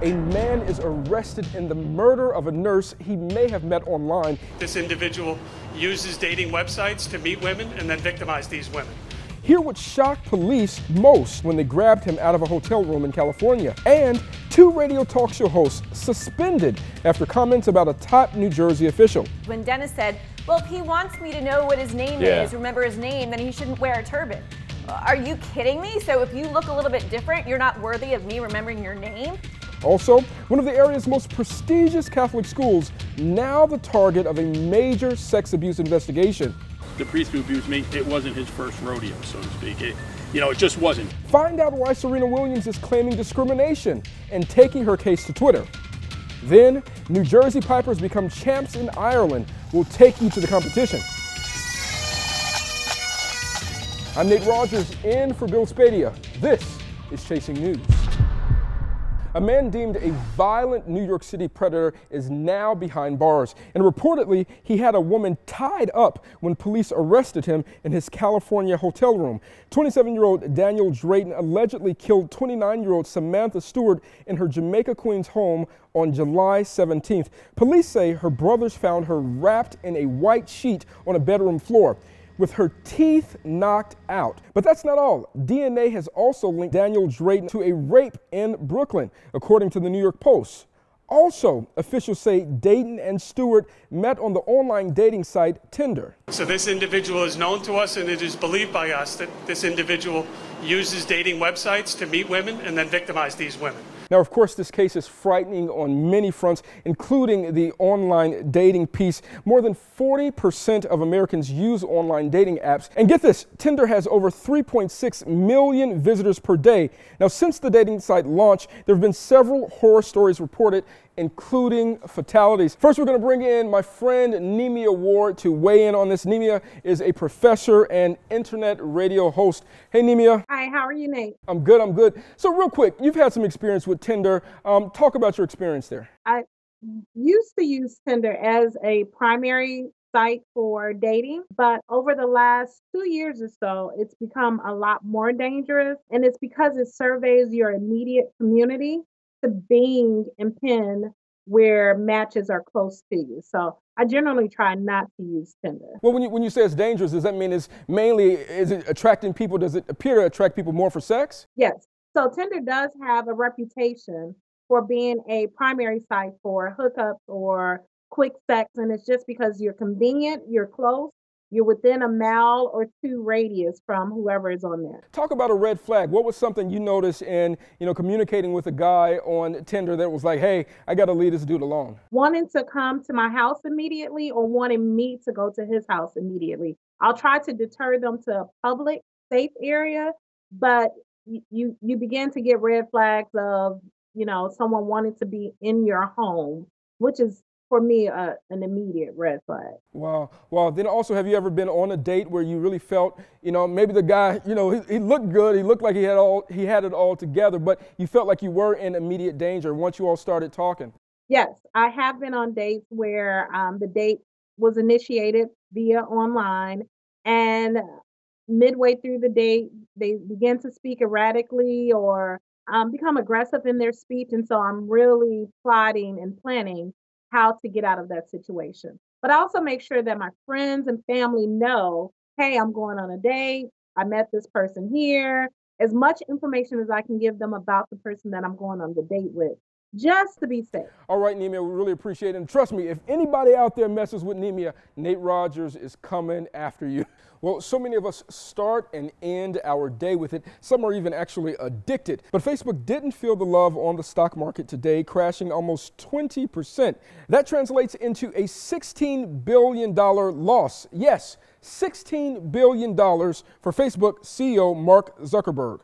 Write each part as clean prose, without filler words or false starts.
A man is arrested in the murder of a nurse he may have met online. This individual uses dating websites to meet women and then victimize these women. Hear what shocked police most when they grabbed him out of a hotel room in California. And 2 radio talk show hosts suspended after comments about a top New Jersey official. When Dennis said, well, if he wants me to know what his name is, remember his name, then he shouldn't wear a turban. Are you kidding me? So if you look a little bit different, you're not worthy of me remembering your name? Also, one of the area's most prestigious Catholic schools, now the target of a major sex abuse investigation. The priest who abused me, it wasn't his first rodeo, so to speak. It just wasn't. Find out why Serena Williams is claiming discrimination and taking her case to Twitter. Then, New Jersey Pipers become champs in Ireland. We'll take you to the competition. I'm Nate Rogers, in for Bill Spadea. This is Chasing News. A man deemed a violent New York City predator is now behind bars, and reportedly he had a woman tied up when police arrested him in his California hotel room. 27-year-old Daniel Drayton allegedly killed 29-year-old Samantha Stewart in her Jamaica, Queens home on July 17th. Police say her brothers found her wrapped in a white sheet on a bedroom floor, with her teeth knocked out. But that's not all. DNA has also linked Daniel Drayton to a rape in Brooklyn, according to the New York Post. Also, officials say Dayton and Stewart met on the online dating site Tinder. So this individual is known to us, and it is believed by us that this individual uses dating websites to meet women and then victimize these women. Now, of course, this case is frightening on many fronts, including the online dating piece. More than 40% of Americans use online dating apps. And get this, Tinder has over 3.6 million visitors per day. Now, since the dating site launched, there have been several horror stories reported, including fatalities. First, we're going to bring in my friend Nemia Ward to weigh in on this. Nemia is a professor and internet radio host. Hey, Nemia. Hi, how are you, Nate? I'm good, I'm good. So real quick, you've had some experience with Tinder. Talk about your experience there. I used to use Tinder as a primary site for dating, but over the last 2 years or so, it's become a lot more dangerous. And it's because it surveys your immediate community to Bing and pin where matches are close to you. So I generally try not to use Tinder. Well, when you say it's dangerous, does that mean is it attracting people? Does it appear to attract people more for sex? Yes. So Tinder does have a reputation for being a primary site for hookups or quick sex. And it's just because you're convenient, you're close, you're within a mile or 2 radius from whoever is on there. Talk about a red flag. What was something you noticed in, communicating with a guy on Tinder that was like, hey, I got to leave this dude alone? Wanting to come to my house immediately or wanting me to go to his house immediately. I'll try to deter them to a public, safe area, but you begin to get red flags of, someone wanting to be in your home, which is, for me, an immediate red flag. Wow. Well, then also, have you ever been on a date where you really felt, maybe the guy, he looked good, he looked like he had it all together, but you felt like you were in immediate danger once you all started talking? Yes, I have been on dates where the date was initiated via online, and midway through the date, they begin to speak erratically or become aggressive in their speech, and so I'm really plotting and planning how to get out of that situation. But I also make sure that my friends and family know, hey, I'm going on a date. I met this person here. As much information as I can give them about the person that I'm going on the date with, just to be safe. All right, Nemia, we really appreciate it. And trust me, if anybody out there messes with Nemia, Nate Rogers is coming after you. Well, so many of us start and end our day with it. Some are even actually addicted. But Facebook didn't feel the love on the stock market today, crashing almost 20%. That translates into a $16 billion loss. Yes, $16 billion for Facebook CEO Mark Zuckerberg.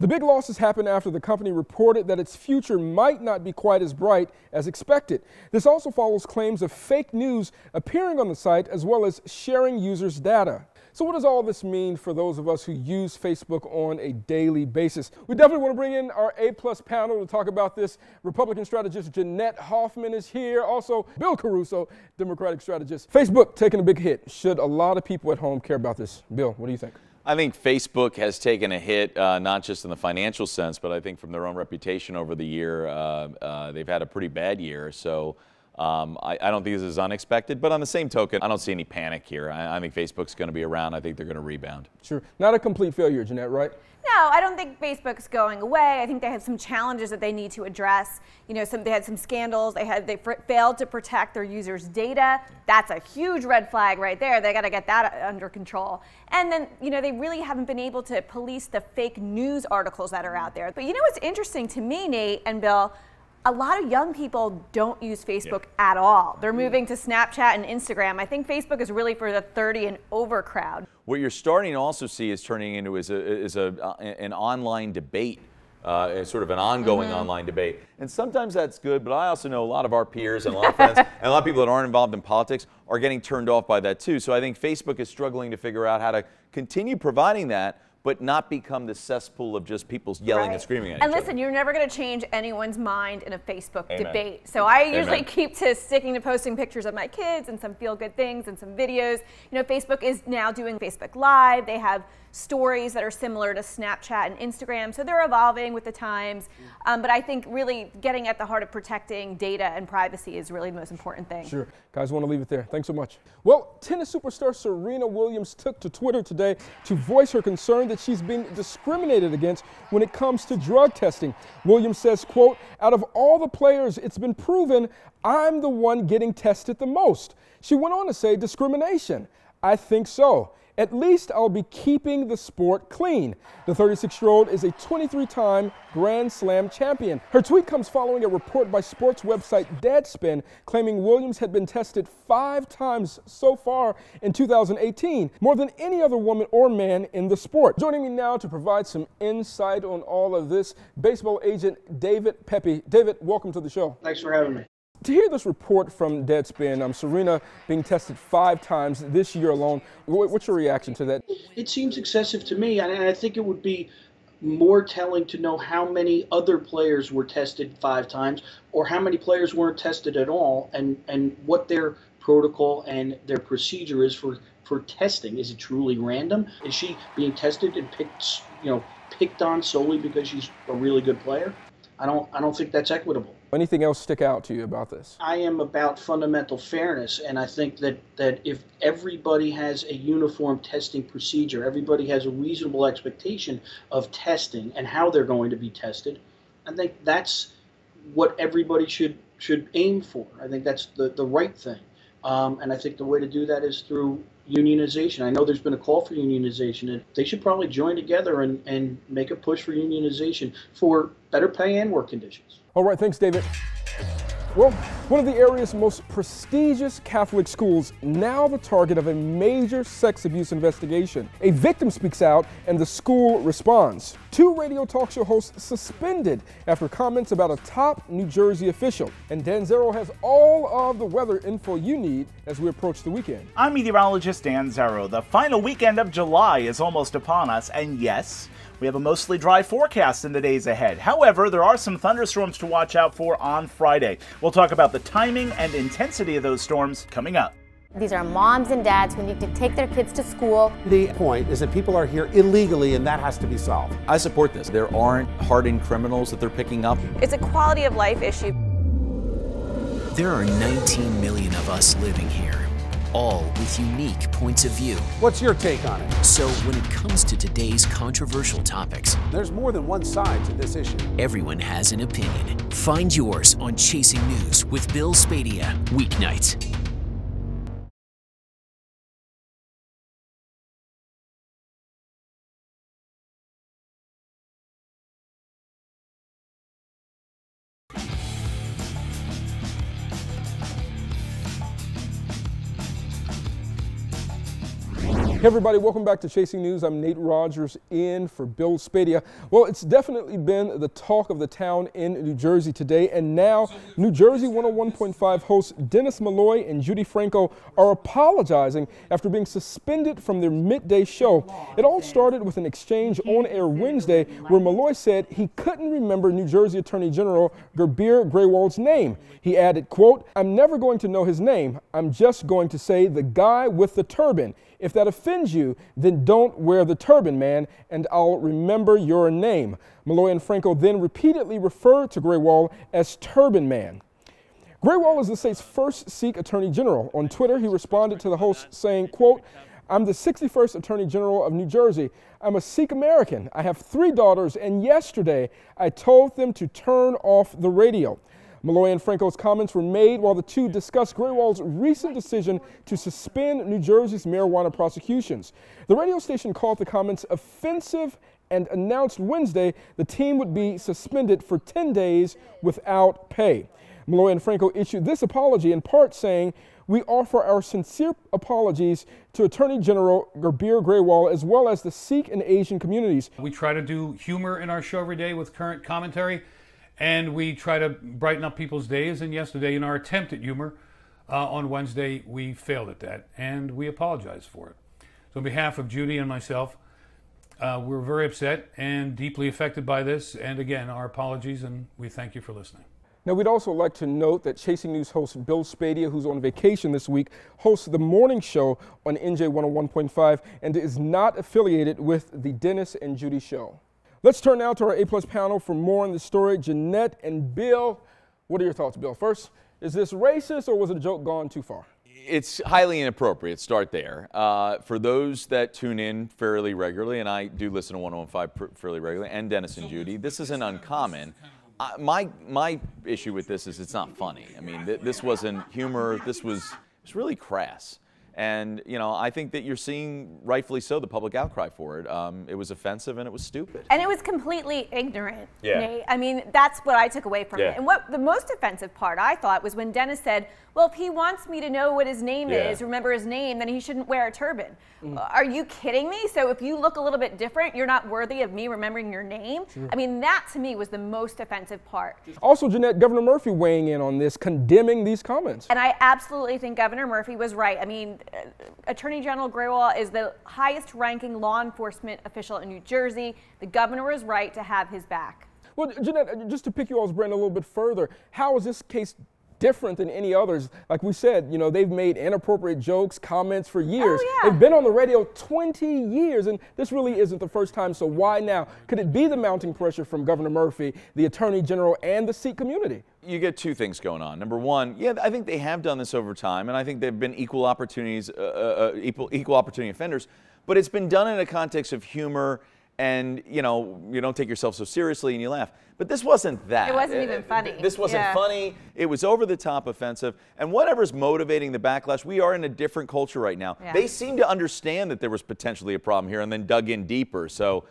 The big losses happened after the company reported that its future might not be quite as bright as expected. This also follows claims of fake news appearing on the site, as well as sharing users' data. So what does all this mean for those of us who use Facebook on a daily basis? We definitely want to bring in our A-plus panel to talk about this. Republican strategist Jeanette Hoffman is here. Also, Bill Caruso, Democratic strategist. Facebook taking a big hit. Should a lot of people at home care about this? Bill, what do you think? I think Facebook has taken a hit, not just in the financial sense, but I think from their own reputation over the year. They've had a pretty bad year, so I don't think this is unexpected. But on the same token, I don't see any panic here. I think Facebook's going to be around. I think they're going to rebound. Sure. Not a complete failure, Jeanette, right? No, I don't think Facebook's going away. I think they have some challenges that they need to address. You know, they had some scandals. They failed to protect their users' data. That's a huge red flag right there. They got to get that under control. And then, you know, they really haven't been able to police the fake news articles that are out there. But you know what's interesting to me, Nate and Bill? A lot of young people don't use Facebook at all. They're moving to Snapchat and Instagram. I think Facebook is really for the 30 and over crowd. What you're starting to also see is turning into an online debate, sort of an ongoing online debate. And sometimes that's good, but I also know a lot of our peers and a lot of friends and a lot of people that aren't involved in politics are getting turned off by that too. So I think Facebook is struggling to figure out how to continue providing that, but not become the cesspool of just people yelling and screaming at each other. And listen, you're never going to change anyone's mind in a Facebook debate. So I usually keep to sticking to posting pictures of my kids and some feel-good things and some videos. You know, Facebook is now doing Facebook Live. They have stories that are similar to Snapchat and Instagram. So they're evolving with the times. But I think really getting at the heart of protecting data and privacy is really the most important thing. Sure. Guys, want to leave it there. Thanks so much. Well, tennis superstar Serena Williams took to Twitter today to voice her concern that she's being discriminated against when it comes to drug testing. Williams says, quote, "Out of all the players, it's been proven I'm the one getting tested the most." She went on to say, "Discrimination? I think so. At least I'll be keeping the sport clean." The 36-year-old is a 23-time Grand Slam champion. Her tweet comes following a report by sports website Deadspin claiming Williams had been tested 5 times so far in 2018, more than any other woman or man in the sport. Joining me now to provide some insight on all of this, baseball agent David Pepe. David, welcome to the show. Thanks for having me. To hear this report from Deadspin, Serena being tested 5 times this year alone, what's your reaction to that? It seems excessive to me, and I think it would be more telling to know how many other players were tested 5 times or how many players weren't tested at all, and what their protocol and their procedure is for testing. Is it truly random? Is she being tested and picked on solely because she's a really good player? I don't think that's equitable. Anything else stick out to you about this? I am about fundamental fairness, and I think that if everybody has a uniform testing procedure, everybody has a reasonable expectation of testing and how they're going to be tested, I think that's what everybody should aim for. I think that's the right thing. And I think the way to do that is through unionization. I know there's been a call for unionization, and they should probably join together and make a push for unionization for better pay and work conditions. All right, thanks, David. Well, one of the area's most prestigious Catholic schools, now the target of a major sex abuse investigation. A victim speaks out and the school responds. 2 radio talk show hosts suspended after comments about a top New Jersey official. And Dan Zero has all of the weather info you need as we approach the weekend. I'm meteorologist Dan Zero. The final weekend of July is almost upon us, and yes, we have a mostly dry forecast in the days ahead. However, there are some thunderstorms to watch out for on Friday. We'll talk about the timing and intensity of those storms coming up. These are moms and dads who need to take their kids to school. The point is that people are here illegally, and that has to be solved. I support this. There aren't hardened criminals that they're picking up. It's a quality of life issue. There are 19 million of us living here, all with unique points of view. What's your take on it? So when it comes to today's controversial topics, there's more than one side to this issue. Everyone has an opinion. Find yours on Chasing News with Bill Spadea, weeknights. Hey everybody, welcome back to Chasing News. I'm Nate Rogers in for Bill Spadea. Well, it's definitely been the talk of the town in New Jersey today, and now New Jersey 101.5 hosts Dennis Malloy and Judy Franco are apologizing after being suspended from their midday show. It all started with an exchange on air Wednesday where Malloy said he couldn't remember New Jersey Attorney General Gerbir Grewal's name. He added, quote, "I'm never going to know his name. I'm just going to say the guy with the turban. If that offends you, then don't wear the turban, man, and I'll remember your name. Malloy and Franco then repeatedly referred to Grewal as Turban Man. Grewal is the state's first Sikh Attorney General. On Twitter, he responded to the host saying, quote, "I'm the 61st Attorney General of New Jersey. I'm a Sikh American. I have 3 daughters, and yesterday I told them to turn off the radio." Malloy and Franco's comments were made while the two discussed Grewal's recent decision to suspend New Jersey's marijuana prosecutions. The radio station called the comments offensive and announced Wednesday the team would be suspended for 10 days without pay. Malloy and Franco issued this apology in part saying, "We offer our sincere apologies to Attorney General Gurbir Grewal as well as the Sikh and Asian communities." We try to do humor in our show every day with current commentary, and we try to brighten up people's days. And yesterday, in our attempt at humor on Wednesday, we failed at that, and we apologize for it. So on behalf of Judy and myself, we're very upset and deeply affected by this. And again, our apologies, and we thank you for listening. Now, we'd also like to note that Chasing News host Bill Spadea, who's on vacation this week, hosts the morning show on NJ 101.5 and is not affiliated with the Dennis and Judy show. Let's turn now to our A-plus panel for more on the story. Jeanette and Bill, what are your thoughts, Bill? First, is this racist or was it a joke gone too far? It's highly inappropriate. Start there. For those that tune in fairly regularly, and I do listen to 101.5 fairly regularly, and Dennis and Judy, this isn't uncommon. My issue with this is it's not funny. I mean, this wasn't humor. This was really crass. And, you know, I think that you're seeing, rightfully so, the public outcry for it. It was offensive and it was stupid. And it was completely ignorant, yeah. Nate. I mean, that's what I took away from it. And what the most offensive part, I thought, was when Dennis said, well, if he wants me to know what his name is, remember his name, then he shouldn't wear a turban. Are you kidding me? So if you look a little bit different, you're not worthy of me remembering your name? Sure. I mean, that to me was the most offensive part. Also, Jeanette, Governor Murphy weighing in on this, condemning these comments. And I absolutely think Governor Murphy was right. I mean, Attorney General Grewal is the highest ranking law enforcement official in New Jersey. The governor was right to have his back. Well, Jeanette, just to pick you all's brain a little bit further, how is this case different than any others? Like we said, you know, they've made inappropriate jokes, comments for years. Oh, yeah. They've been on the radio 20 years, and this really isn't the first time, so why now? Could it be the mounting pressure from Governor Murphy, the Attorney General, and the Sikh community? You get two things going on. Number one, yeah, I think they have done this over time, and I think they've been equal opportunity offenders, but it's been done in a context of humor, and, you know, you don't take yourself so seriously and you laugh. But this wasn't that. It wasn't even funny. This wasn't funny. It was over the top offensive. And whatever's motivating the backlash, we are in a different culture right now. Yeah. They seem to understand that there was potentially a problem here and then dug in deeper. So.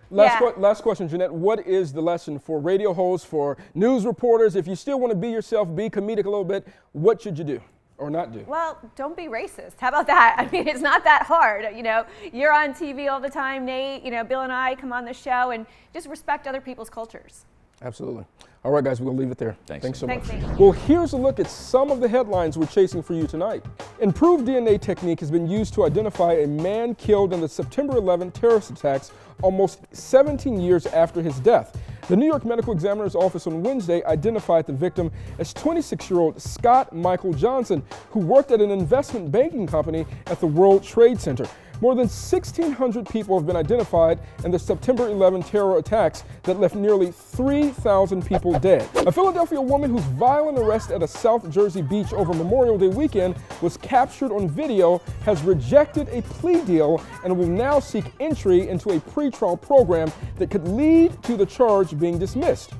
Last question, Jeanette. What is the lesson for radio hosts, for news reporters? If you still want to be yourself, be comedic a little bit, what should you do? Or not do? Well, don't be racist. How about that? I mean, it's not that hard. You know, you're on TV all the time, Nate. You know, Bill and I come on the show, and just respect other people's cultures. Absolutely. All right, guys, we'll leave it there. Thanks so much. Nate. Well, here's a look at some of the headlines we're chasing for you tonight. Improved DNA technique has been used to identify a man killed in the September 11 terrorist attacks almost 17 years after his death. The New York Medical Examiner's Office on Wednesday identified the victim as 26-year-old Scott Michael Johnson, who worked at an investment banking company at the World Trade Center. More than 1,600 people have been identified in the September 11 terror attacks that left nearly 3,000 people dead. A Philadelphia woman whose violent arrest at a South Jersey beach over Memorial Day weekend was captured on video has rejected a plea deal and will now seek entry into a pretrial program that could lead to the charge being dismissed.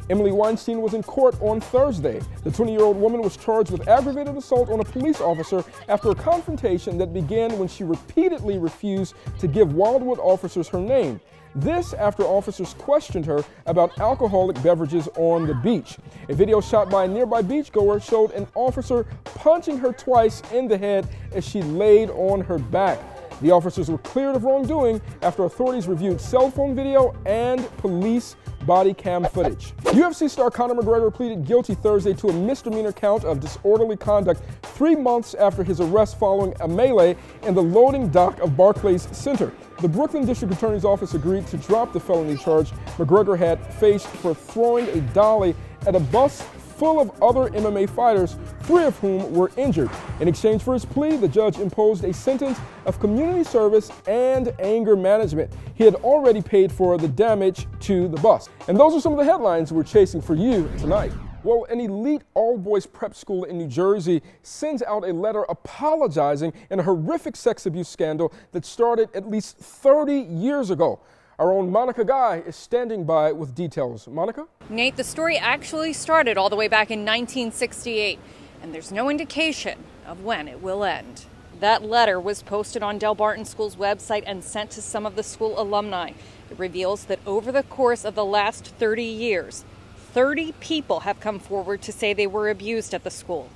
Emily Weinstein was in court on Thursday. The 20-year-old woman was charged with aggravated assault on a police officer after a confrontation that began when she repeatedly refused to give Wildwood officers her name. This after officers questioned her about alcoholic beverages on the beach. A video shot by a nearby beachgoer showed an officer punching her twice in the head as she laid on her back. The officers were cleared of wrongdoing after authorities reviewed cell phone video and police body cam footage. UFC star Conor McGregor pleaded guilty Thursday to a misdemeanor count of disorderly conduct 3 months after his arrest following a melee in the loading dock of Barclays Center. The Brooklyn District Attorney's Office agreed to drop the felony charge McGregor had faced for throwing a dolly at a bus full of other MMA fighters, 3 of whom were injured. In exchange for his plea, the judge imposed a sentence of community service and anger management. He had already paid for the damage to the bus. And those are some of the headlines we're chasing for you tonight. Well, an elite all-boys prep school in New Jersey sends out a letter apologizing in a horrific sex abuse scandal that started at least 30 years ago. Our own Monica Guy is standing by with details. Monica? Nate, the story actually started all the way back in 1968, and there's no indication of when it will end. That letter was posted on Del Barton School's website and sent to some of the school alumni. It reveals that over the course of the last 30 years, 30 people have come forward to say they were abused at the school.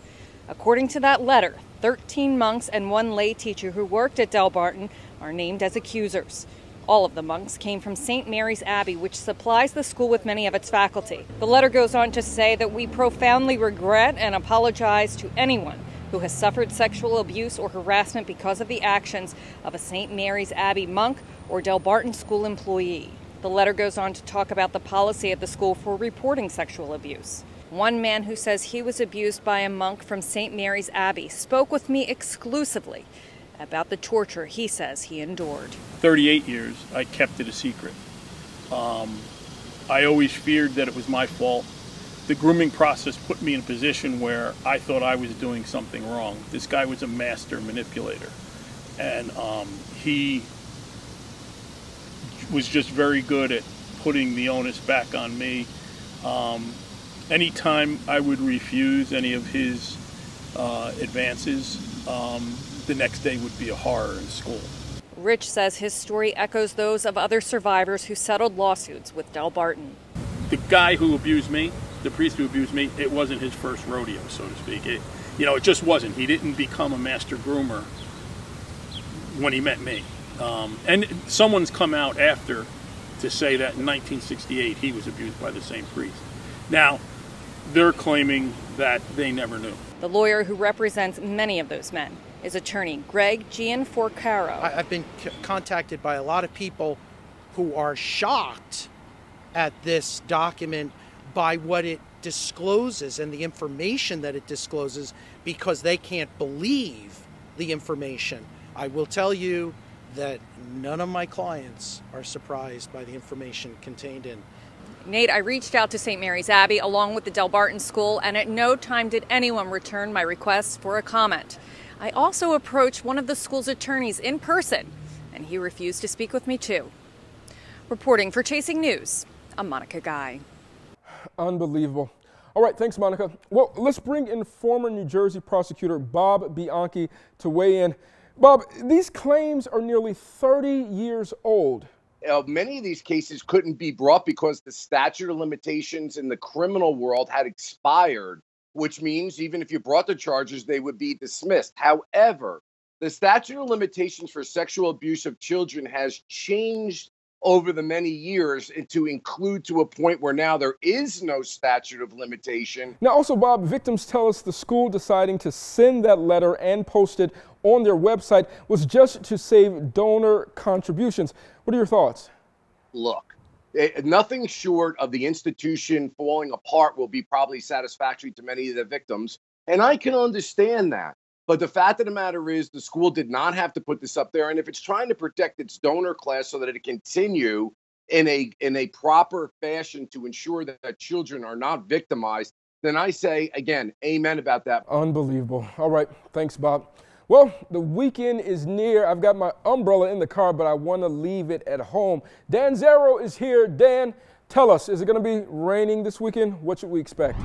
According to that letter, 13 monks and 1 lay teacher who worked at Del Barton are named as accusers. All of the monks came from St. Mary's Abbey, which supplies the school with many of its faculty. The letter goes on to say that we profoundly regret and apologize to anyone who has suffered sexual abuse or harassment because of the actions of a St. Mary's Abbey monk or Del Barton School employee. The letter goes on to talk about the policy at the school for reporting sexual abuse. One man who says he was abused by a monk from St. Mary's Abbey spoke with me exclusively about the torture he says he endured. 38 years, I kept it a secret. I always feared that it was my fault. The grooming process put me in a position where I thought I was doing something wrong. This guy was a master manipulator, and he was just very good at putting the onus back on me. Anytime I would refuse any of his advances, the next day would be a horror in school. Rich says his story echoes those of other survivors who settled lawsuits with Del Barton. The guy who abused me, the priest who abused me, it wasn't his first rodeo, so to speak. It just wasn't. He didn't become a master groomer when he met me. And someone's come out after to say that in 1968 he was abused by the same priest. Now, they're claiming that they never knew. The lawyer who represents many of those men is attorney Greg Gianforcaro. I've been contacted by a lot of people who are shocked at this document by what it discloses and the information that it discloses because they can't believe the information. I will tell you that none of my clients are surprised by the information contained in. Nate, I reached out to St. Mary's Abbey along with the Del Barton School, and at no time did anyone return my request for a comment. I also approached one of the school's attorneys in person, and he refused to speak with me too. Reporting for Chasing News, I'm Monica Guy. Unbelievable. All right, thanks, Monica. Well, let's bring in former New Jersey prosecutor Bob Bianchi to weigh in. Bob, these claims are nearly 30 years old. Many of these cases couldn't be brought because the statute of limitations in the criminal world had expired, which means even if you brought the charges, they would be dismissed. However, the statute of limitations for sexual abuse of children has changed over the many years and to include to a point where now there is no statute of limitation. Now, also, Bob, victims tell us the school deciding to send that letter and post it on their website was just to save donor contributions. What are your thoughts? Look, nothing short of the institution falling apart will be probably satisfactory to many of the victims, and I can understand that. But the fact of the matter is the school did not have to put this up there, and if it's trying to protect its donor class so that it can continue in a proper fashion to ensure that children are not victimized, then I say, again, amen about that. Unbelievable. All right. Thanks, Bob. Well, the weekend is near. I've got my umbrella in the car, but I want to leave it at home. Dan Zero is here. Dan, tell us, is it going to be raining this weekend? What should we expect?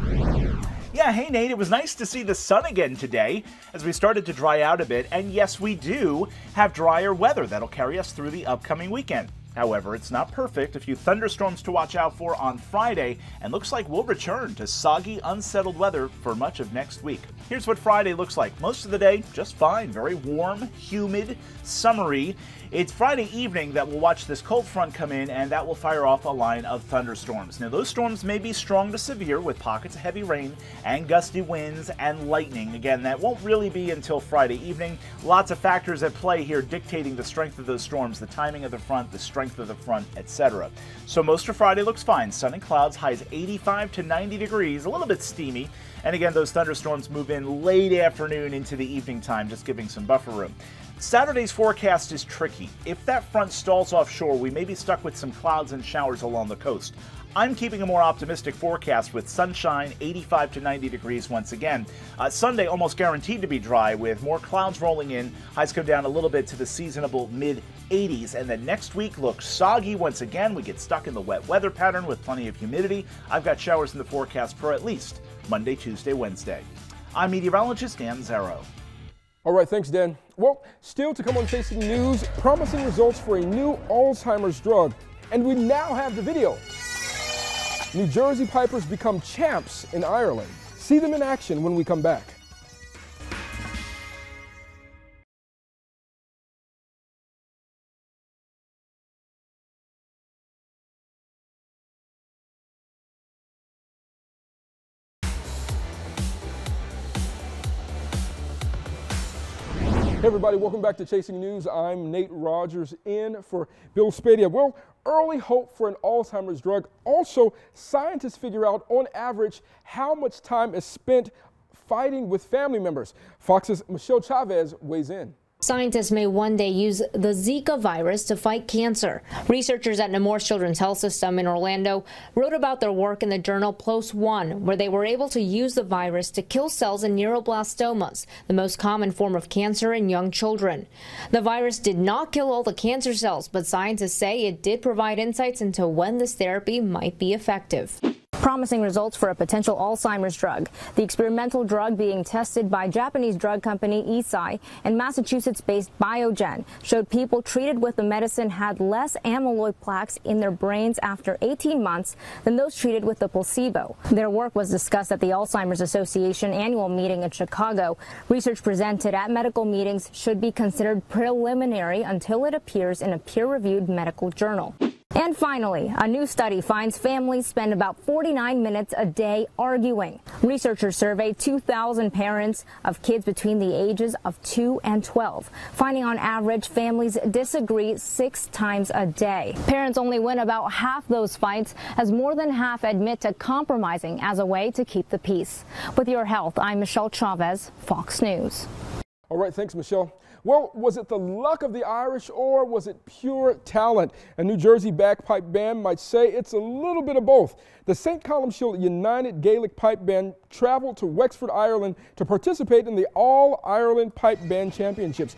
Yeah, hey Nate, it was nice to see the sun again today as we started to dry out a bit, and yes, we do have drier weather that'll carry us through the upcoming weekend. However, it's not perfect. A few thunderstorms to watch out for on Friday, and looks like we'll return to soggy, unsettled weather for much of next week. Here's what Friday looks like. Most of the day, just fine. Very warm, humid, summery. It's Friday evening that we'll watch this cold front come in, and that will fire off a line of thunderstorms. Now, those storms may be strong to severe with pockets of heavy rain and gusty winds and lightning. Again, that won't really be until Friday evening. Lots of factors at play here dictating the strength of those storms, the timing of the front, the strength strength of the front, etc. So most of Friday looks fine. Sunny clouds, highs 85 to 90 degrees, a little bit steamy. And again, those thunderstorms move in late afternoon into the evening time, just giving some buffer room. Saturday's forecast is tricky. If that front stalls offshore, we may be stuck with some clouds and showers along the coast. I'm keeping a more optimistic forecast with sunshine, 85 to 90 degrees once again. Sunday almost guaranteed to be dry with more clouds rolling in. Highs come down a little bit to the seasonable mid-80s. And then next week looks soggy once again. We get stuck in the wet weather pattern with plenty of humidity. I've got showers in the forecast for at least Monday, Tuesday, Wednesday. I'm meteorologist Dan Zarrow. All right, thanks, Dan. Well, still to come on Chasing News, promising results for a new Alzheimer's drug. And we now have the video. New Jersey Pipers become champs in Ireland. See them in action when we come back. Hey everybody, welcome back to Chasing News. I'm Nate Rogers in for Bill Spadea. Well, early hope for an Alzheimer's drug. Also, scientists figure out on average how much time is spent fighting with family members. Fox's Michelle Chavez weighs in. Scientists may one day use the Zika virus to fight cancer. Researchers at Nemours Children's Health System in Orlando wrote about their work in the journal PLOS One, where they were able to use the virus to kill cells in neuroblastomas, the most common form of cancer in young children. The virus did not kill all the cancer cells, but scientists say it did provide insights into when this therapy might be effective. Promising results for a potential Alzheimer's drug. The experimental drug being tested by Japanese drug company Eisai and Massachusetts-based Biogen showed people treated with the medicine had less amyloid plaques in their brains after 18 months than those treated with the placebo. Their work was discussed at the Alzheimer's Association annual meeting in Chicago. Research presented at medical meetings should be considered preliminary until it appears in a peer-reviewed medical journal. And finally, a new study finds families spend about 49 minutes a day arguing. Researchers surveyed 2,000 parents of kids between the ages of 2 and 12, finding on average families disagree 6 times a day. Parents only win about half those fights, as more than half admit to compromising as a way to keep the peace. With your health, I'm Michelle Chavez, Fox News. All right, thanks, Michelle. Well, was it the luck of the Irish or was it pure talent? A New Jersey bagpipe band might say it's a little bit of both. The St. Columcille United Gaelic Pipe Band traveled to Wexford, Ireland to participate in the All-Ireland Pipe Band Championships.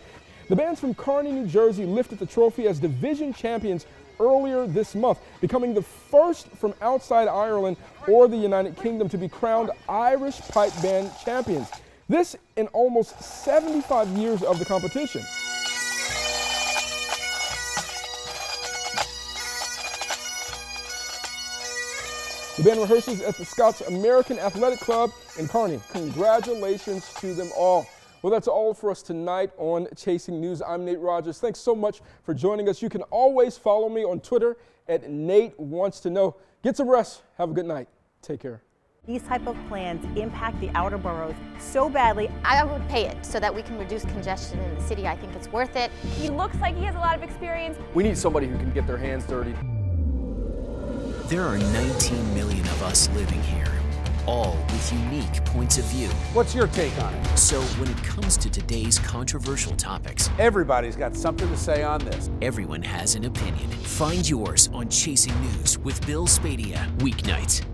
The bands from Kearney, New Jersey lifted the trophy as division champions earlier this month, becoming the first from outside Ireland or the United Kingdom to be crowned Irish Pipe Band champions. This in almost 75 years of the competition. The band rehearses at the Scots American Athletic Club in Kearney. Congratulations to them all. Well, that's all for us tonight on Chasing News. I'm Nate Rogers. Thanks so much for joining us. You can always follow me on Twitter at Nate Wants to Know. Get some rest. Have a good night. Take care. These type of plans impact the outer boroughs so badly. I would pay it so that we can reduce congestion in the city. I think it's worth it. He looks like he has a lot of experience. We need somebody who can get their hands dirty. There are 19 million of us living here, all with unique points of view. What's your take on it? So when it comes to today's controversial topics, everybody's got something to say on this. Everyone has an opinion. Find yours on Chasing News with Bill Spadea, weeknights